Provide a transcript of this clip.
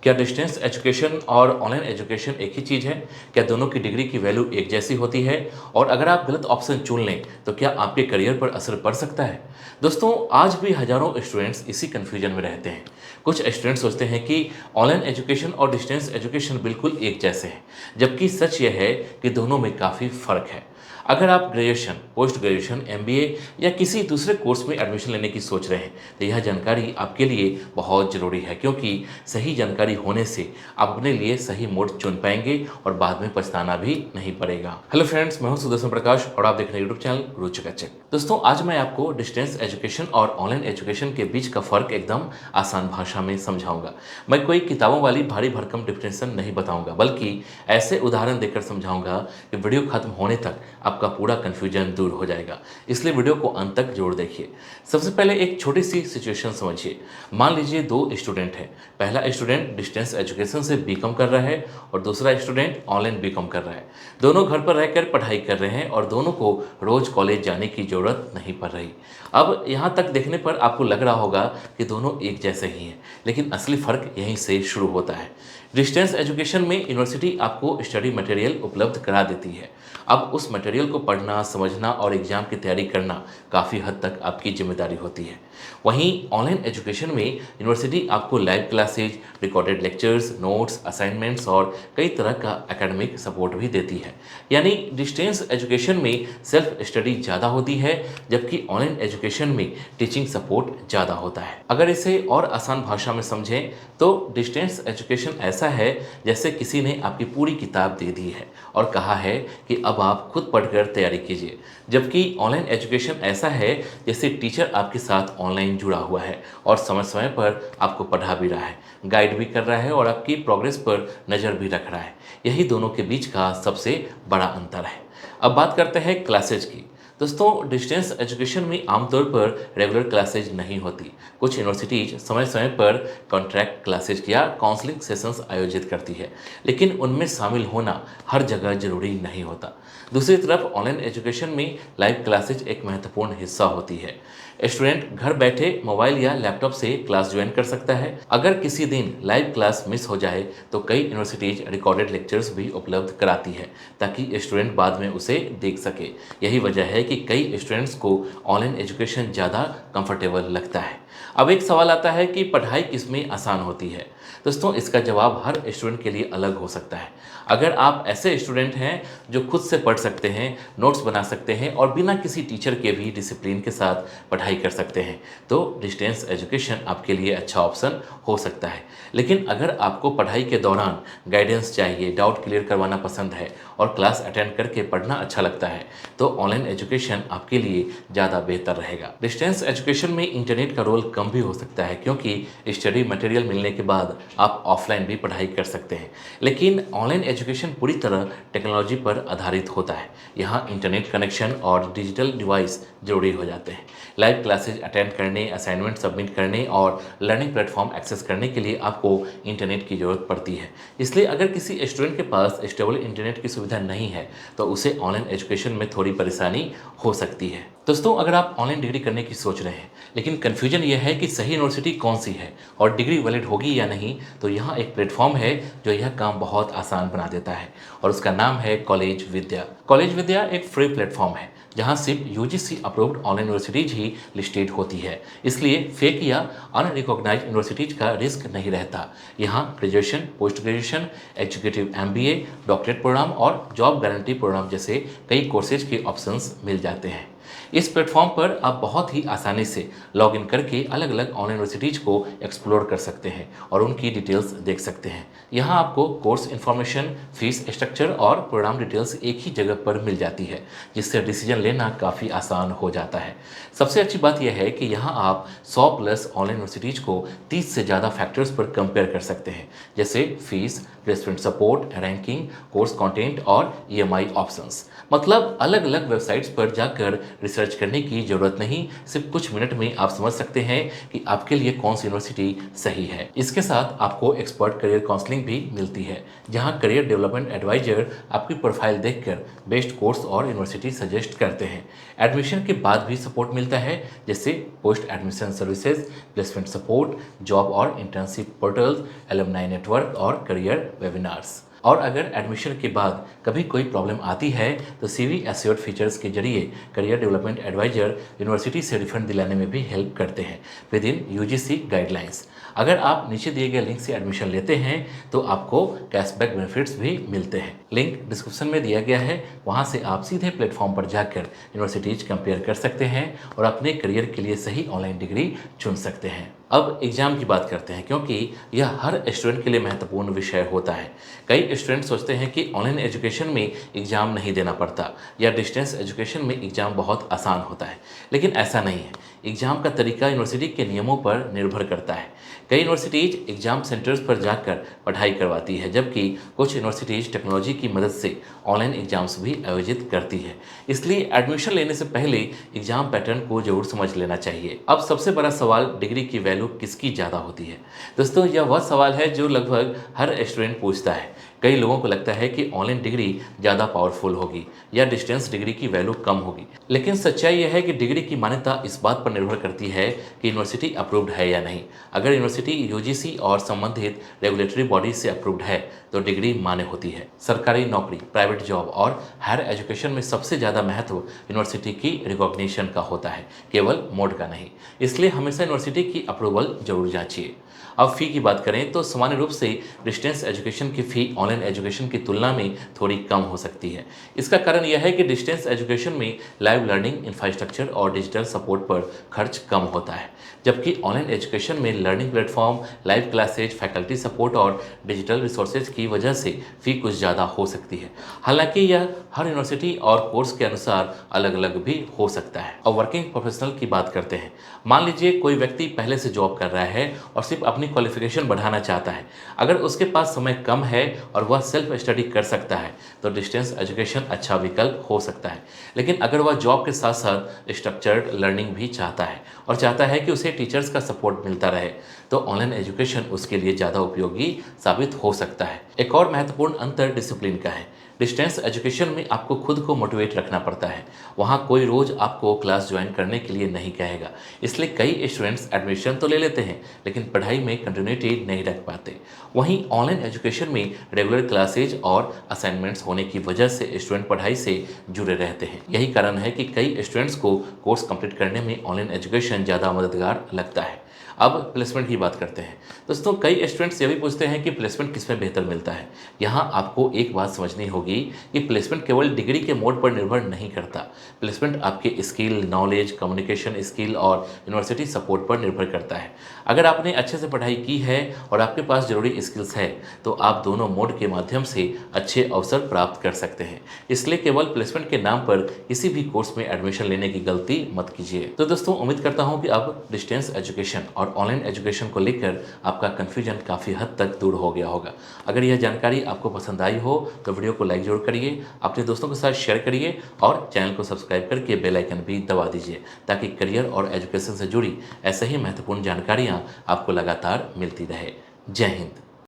क्या distance education और online education एक ही चीज़ है? क्या दोनों की डिग्री की वैल्यू एक जैसी होती है? और अगर आप गलत ऑप्शन चुन लें, तो क्या आपके करियर पर असर पड़ सकता है? दोस्तों, आज भी हज़ारों स्टूडेंट्स इसी कन्फ्यूजन में रहते हैं। कुछ स्टूडेंट्स सोचते हैं कि ऑनलाइन एजुकेशन और डिस्टेंस एजुकेशन बिल्कुल एक जैसे हैं, जबकि सच यह है कि दोनों में काफ़ी फ़र्क है। अगर आप ग्रेजुएशन, पोस्ट ग्रेजुएशन, एमबीए या किसी दूसरे कोर्स में एडमिशन लेने की सोच रहे हैं, तो यह जानकारी आपके लिए बहुत ज़रूरी है, क्योंकि सही जानकारी होने से आप अपने लिए सही मोड चुन पाएंगे और बाद में पछताना भी नहीं पड़ेगा। हेलो फ्रेंड्स, मैं हूं सुदर्शन प्रकाश और आप देख रहे हैं यूट्यूब चैनल गुरु चकाचक। दोस्तों, आज मैं आपको डिस्टेंस एजुकेशन और ऑनलाइन एजुकेशन के बीच का फर्क एकदम आसान भाषा में समझाऊंगा। मैं कोई किताबों वाली भारी भरकम डिफिनेशन नहीं बताऊंगा, बल्कि ऐसे उदाहरण देकर समझाऊंगा कि वीडियो खत्म होने तक आपका पूरा कन्फ्यूजन दूर हो जाएगा। इसलिए वीडियो को अंत तक जरूर देखिए। सबसे पहले एक छोटी सी सिचुएशन समझिए। मान लीजिए दो स्टूडेंट हैं। पहला स्टूडेंट डिस्टेंस एजुकेशन से बीकॉम कर रहा है और दूसरा स्टूडेंट ऑनलाइन बीकॉम कर रहा है। दोनों घर पर रहकर पढ़ाई कर रहे हैं और दोनों को रोज कॉलेज जाने की ज़रूरत नहीं पड़ रही। अब यहाँ तक देखने पर आपको लग रहा होगा कि दोनों एक जैसे ही हैं, लेकिन असली फ़र्क यहीं से शुरू होता है। डिस्टेंस एजुकेशन में यूनिवर्सिटी आपको स्टडी मटेरियल उपलब्ध करा देती है। अब उस मटेरियल को पढ़ना, समझना और एग्ज़ाम की तैयारी करना काफ़ी हद तक आपकी जिम्मेदारी होती है। वहीं ऑनलाइन एजुकेशन में यूनिवर्सिटी आपको live classes, recorded lectures, notes, assignments और कई तरह का एकेडमिक सपोर्ट भी देती है। यानी डिस्टेंस एजुकेशन में सेल्फ स्टडी ज़्यादा होती है, जबकि ऑनलाइन एजुकेशन में टीचिंग सपोर्ट ज़्यादा होता है। अगर इसे और आसान भाषा में समझें तो डिस्टेंस एजुकेशन ऐसा है जैसे किसी ने आपकी पूरी किताब दे दी है और कहा है कि अब आप खुद पढ़कर तैयारी कीजिए। जबकि ऑनलाइन एजुकेशन ऐसा है जैसे टीचर आपके साथ ऑनलाइन जुड़ा हुआ है और समय समय पर आपको पढ़ा भी रहा है, गाइड भी कर रहा है और आपकी प्रोग्रेस पर नज़र भी रख रहा है। यही दोनों के बीच का सबसे बड़ा अंतर है। अब बात करते हैं क्लासेज की। दोस्तों, डिस्टेंस एजुकेशन में आमतौर पर रेगुलर क्लासेज नहीं होती। कुछ यूनिवर्सिटीज समय समय पर कॉन्ट्रैक्ट क्लासेज या काउंसलिंग सेशंस आयोजित करती है, लेकिन उनमें शामिल होना हर जगह जरूरी नहीं होता। दूसरी तरफ ऑनलाइन एजुकेशन में लाइव क्लासेज एक महत्वपूर्ण हिस्सा होती है। स्टूडेंट घर बैठे मोबाइल या लैपटॉप से क्लास ज्वाइन कर सकता है। अगर किसी दिन लाइव क्लास मिस हो जाए तो कई यूनिवर्सिटीज रिकॉर्डेड लेक्चर्स भी उपलब्ध कराती है, ताकि स्टूडेंट बाद में उसे देख सके। यही वजह है कि कई स्टूडेंट्स को ऑनलाइन एजुकेशन ज़्यादा कंफर्टेबल लगता है। अब एक सवाल आता है कि पढ़ाई किसमें आसान होती है। दोस्तों, इसका जवाब हर स्टूडेंट के लिए अलग हो सकता है। अगर आप ऐसे स्टूडेंट हैं जो खुद से पढ़ सकते हैं, नोट्स बना सकते हैं और बिना किसी टीचर के भी डिसिप्लिन के साथ पढ़ाई कर सकते हैं, तो डिस्टेंस एजुकेशन आपके लिए अच्छा ऑप्शन हो सकता है। लेकिन अगर आपको पढ़ाई के दौरान गाइडेंस चाहिए, डाउट क्लियर करवाना पसंद है और क्लास अटेंड करके पढ़ना अच्छा लगता है, तो ऑनलाइन एजुकेशन आपके लिए ज़्यादा बेहतर रहेगा। डिस्टेंस एजुकेशन में इंटरनेट का रोल कम भी हो सकता है, क्योंकि स्टडी मटेरियल मिलने के बाद आप ऑफलाइन भी पढ़ाई कर सकते हैं। लेकिन ऑनलाइन एजुकेशन पूरी तरह टेक्नोलॉजी पर आधारित होता है। यहाँ इंटरनेट कनेक्शन और डिजिटल डिवाइस जरूरी हो जाते हैं। लाइव क्लासेज अटेंड करने, असाइनमेंट सबमिट करने और लर्निंग प्लेटफॉर्म एक्सेस करने के लिए आपको इंटरनेट की ज़रूरत पड़ती है। इसलिए अगर किसी स्टूडेंट के पास स्टेबल इंटरनेट की सुविधा नहीं है, तो उसे ऑनलाइन एजुकेशन में थोड़ी परेशानी हो सकती है। दोस्तों, अगर आप ऑनलाइन डिग्री करने की सोच रहे हैं, लेकिन कन्फ्यूजन यह है कि सही यूनिवर्सिटी कौन सी है और डिग्री वैलिड होगी या नहीं, तो यहाँ एक प्लेटफॉर्म है जो यह काम बहुत आसान बना देता है और उसका नाम है कॉलेज विद्या। कॉलेज विद्या एक फ्री प्लेटफॉर्म है जहाँ सिर्फ यूजीसी अप्रूव्ड ऑनलाइन यूनिवर्सिटीज ही लिस्टेड होती है। इसलिए फेक या अनरिकॉग्नाइज्ड यूनिवर्सिटीज का रिस्क नहीं रहता। यहाँ graduation, post graduation, executive MBA, doctorate program और जॉब गारंटी प्रोग्राम जैसे कई कोर्सेज के ऑप्शंस मिल जाते हैं। इस प्लेटफॉर्म पर आप बहुत ही आसानी से लॉग इन करके अलग अलग ऑनलाइन यूनिवर्सिटीज को एक्सप्लोर कर सकते हैं और उनकी डिटेल्स देख सकते हैं। यहाँ आपको कोर्स इन्फॉर्मेशन, फीस स्ट्रक्चर और प्रोग्राम डिटेल्स एक ही जगह पर मिल जाती है, जिससे डिसीजन लेना काफ़ी आसान हो जाता है। सबसे अच्छी बात यह है कि यहाँ आप 100+ ऑनलाइन यूनिवर्सिटीज को 30 से ज़्यादा फैक्टर्स पर कंपेयर कर सकते हैं, जैसे fees, placement support, ranking, course content और ईएमआई ऑप्शंस। मतलब अलग अलग वेबसाइट्स पर जाकर रिसर्च रिसर्च करने की ज़रूरत नहीं, सिर्फ कुछ मिनट में आप समझ सकते हैं कि आपके लिए कौन सी यूनिवर्सिटी सही है। इसके साथ आपको एक्सपर्ट करियर काउंसलिंग भी मिलती है, जहां करियर डेवलपमेंट एडवाइजर आपकी प्रोफाइल देखकर बेस्ट कोर्स और यूनिवर्सिटी सजेस्ट करते हैं। एडमिशन के बाद भी सपोर्ट मिलता है, जैसे post admission services, placement support, job और इंटर्नशिप पोर्टल्स, एलुमनाई नेटवर्क और करियर वेबिनार्स। और अगर एडमिशन के बाद कभी कोई प्रॉब्लम आती है तो सीवी एश्योर्ड फीचर्स के जरिए करियर डेवलपमेंट एडवाइजर यूनिवर्सिटी से रिफंड दिलाने में भी हेल्प करते हैं विद इन यूजीसी गाइडलाइंस। अगर आप नीचे दिए गए लिंक से एडमिशन लेते हैं तो आपको कैशबैक बेनिफिट्स भी मिलते हैं। लिंक डिस्क्रिप्शन में दिया गया है, वहां से आप सीधे प्लेटफॉर्म पर जाकर यूनिवर्सिटीज कंपेयर कर सकते हैं और अपने करियर के लिए सही ऑनलाइन डिग्री चुन सकते हैं। अब एग्ज़ाम की बात करते हैं, क्योंकि यह हर स्टूडेंट के लिए महत्वपूर्ण विषय होता है। कई स्टूडेंट सोचते हैं कि ऑनलाइन एजुकेशन में एग्ज़ाम नहीं देना पड़ता या डिस्टेंस एजुकेशन में एग्ज़ाम बहुत आसान होता है, लेकिन ऐसा नहीं है। एग्ज़ाम का तरीका यूनिवर्सिटी के नियमों पर निर्भर करता है। कई यूनिवर्सिटीज़ एग्ज़ाम सेंटर्स पर जाकर पढ़ाई करवाती है, जबकि कुछ यूनिवर्सिटीज़ टेक्नोलॉजी की मदद से ऑनलाइन एग्ज़ाम्स भी आयोजित करती है। इसलिए एडमिशन लेने से पहले एग्ज़ाम पैटर्न को जरूर समझ लेना चाहिए। अब सबसे बड़ा सवाल, डिग्री की वैल्यू किसकी ज़्यादा होती है? दोस्तों, यह वह सवाल है जो लगभग हर स्टूडेंट पूछता है। कई लोगों को लगता है कि ऑनलाइन डिग्री ज़्यादा पावरफुल होगी या डिस्टेंस डिग्री की वैल्यू कम होगी, लेकिन सच्चाई यह है कि डिग्री की मान्यता इस बात पर निर्भर करती है कि यूनिवर्सिटी अप्रूव्ड है या नहीं। अगर यूनिवर्सिटी यूजीसी और संबंधित रेगुलेटरी बॉडी से अप्रूव्ड है तो डिग्री मान्य होती है। सरकारी नौकरी, प्राइवेट जॉब और हायर एजुकेशन में सबसे ज़्यादा महत्व यूनिवर्सिटी की रिकॉग्निशन का होता है, केवल मोड का नहीं। इसलिए हमेशा यूनिवर्सिटी की अप्रूवल जरूर जांचिए। अब फ़ी की बात करें तो सामान्य रूप से डिस्टेंस एजुकेशन की फ़ी ऑनलाइन एजुकेशन की तुलना में थोड़ी कम हो सकती है। इसका कारण यह है कि डिस्टेंस एजुकेशन में लाइव लर्निंग, इंफ्रास्ट्रक्चर और डिजिटल सपोर्ट पर खर्च कम होता है, जबकि ऑनलाइन एजुकेशन में learning platform, live classes, faculty support और डिजिटल रिसोर्सेज की वजह से फ़ी कुछ ज़्यादा हो सकती है। हालांकि यह हर यूनिवर्सिटी और कोर्स के अनुसार अलग अलग भी हो सकता है। अब वर्किंग प्रोफेशनल की बात करते हैं। मान लीजिए कोई व्यक्ति पहले से जॉब कर रहा है और सिर्फ अपनी क्वालिफिकेशन बढ़ाना चाहता है। अगर उसके पास समय कम है और वह सेल्फ स्टडी कर सकता है तो डिस्टेंस एजुकेशन अच्छा विकल्प हो सकता है। लेकिन अगर वह जॉब के साथ साथ स्ट्रक्चर्ड लर्निंग भी चाहता है और चाहता है कि उसे टीचर्स का सपोर्ट मिलता रहे, तो ऑनलाइन एजुकेशन उसके लिए ज़्यादा उपयोगी साबित हो सकता है। एक और महत्वपूर्ण अंतर डिसिप्लिन का है। डिस्टेंस एजुकेशन में आपको खुद को मोटिवेट रखना पड़ता है। वहाँ कोई रोज़ आपको क्लास ज्वाइन करने के लिए नहीं कहेगा। इसलिए कई स्टूडेंट्स एडमिशन तो ले लेते हैं, लेकिन पढ़ाई में कंटिन्यूटी नहीं रख पाते। वहीं ऑनलाइन एजुकेशन में रेगुलर क्लासेज और असाइनमेंट्स होने की वजह से स्टूडेंट पढ़ाई से जुड़े रहते हैं। यही कारण है कि कई स्टूडेंट्स को कोर्स कंप्लीट करने में ऑनलाइन एजुकेशन ज़्यादा मददगार लगता है। अब प्लेसमेंट की बात करते हैं। दोस्तों, कई स्टूडेंट्स ये भी पूछते हैं कि प्लेसमेंट किस में बेहतर मिलता है। यहाँ आपको एक बात समझनी होगी कि प्लेसमेंट केवल डिग्री के मोड पर निर्भर नहीं करता। प्लेसमेंट आपके स्किल, नॉलेज, कम्युनिकेशन स्किल और यूनिवर्सिटी सपोर्ट पर निर्भर करता है। अगर आपने अच्छे से पढ़ाई की है और आपके पास ज़रूरी स्किल्स है तो आप दोनों मोड के माध्यम से अच्छे अवसर प्राप्त कर सकते हैं। इसलिए केवल प्लेसमेंट के नाम पर किसी भी कोर्स में एडमिशन लेने की गलती मत कीजिए। तो दोस्तों, उम्मीद करता हूँ कि अब डिस्टेंस एजुकेशन और ऑनलाइन एजुकेशन को लेकर आपका कन्फ्यूजन काफ़ी हद तक दूर हो गया होगा। अगर यह जानकारी आपको पसंद आई हो तो वीडियो को लाइक जरूर करिए, अपने दोस्तों के साथ शेयर करिए और चैनल को सब्सक्राइब करके बेल आइकन भी दबा दीजिए, ताकि करियर और एजुकेशन से जुड़ी ऐसे ही महत्वपूर्ण जानकारियाँ आपको लगातार मिलती रहे। जय हिंद।